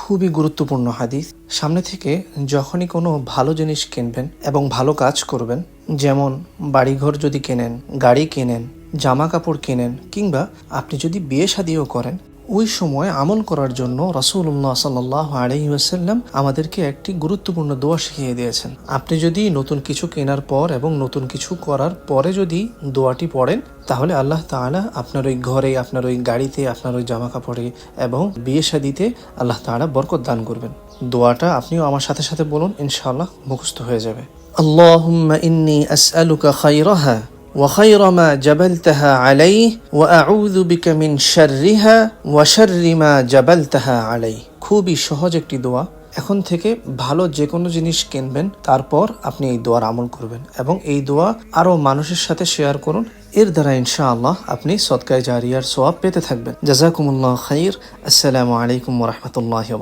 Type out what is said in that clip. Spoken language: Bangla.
খুবই গুরুত্বপূর্ণ হাদিস। সামনে থেকে যখনই কোনো ভালো জিনিস কিনবেন এবং ভালো কাজ করবেন, যেমন বাড়িঘর যদি কেনেন, গাড়ি কেনেন, জামা কাপড় কেনেন, কিংবা আপনি যদি বিয়ে শাদিও করেন, ওই সময় আমল করার জন্য রাসূলুল্লাহ সাল্লাল্লাহু আলাইহি ওয়াসাল্লাম আমাদেরকে একটি গুরুত্বপূর্ণ দোয়া শিখিয়ে দিয়েছেন। আপনি যদি নতুন কিছু কেনার পর এবং নতুন কিছু করার পরে যদি দোয়াটি পড়েন, তাহলে আল্লাহ তাআলা আপনার ওই ঘরে, আপনার ওই গাড়িতে, আপনার ওই জামা কাপড়ে এবং বিয়ে শাদিতে আল্লাহ তাআলা বরকত দান করবেন। দোয়াটা আপনিও আমার সাথে সাথে বলুন, ইনশাআল্লাহ মুখস্থ হয়ে যাবে। আল্লাহুম্মা ইন্নী আসআলুকা খায়রাহা وخير ما جبلتها عليه وأعوذ بك من شرها وشر ما جبلتها عليه। খুবই সহজ একটি দোয়া। এখন থেকে ভালো যে কোনো জিনিস কিনবেন, তারপর আপনি এই দোয়ার আমল করবেন এবং এই দোয়া আরও মানুষের সাথে শেয়ার করুন। এর দ্বারা ইনশাআল্লাহ আপনি সদকায়ে জারিয়ার সওয়াব পেতে থাকবেন। জাযাকুমুল্লাহ খাইর। আসসালামু আলাইকুম ওয়া রাহমাতুল্লাহি।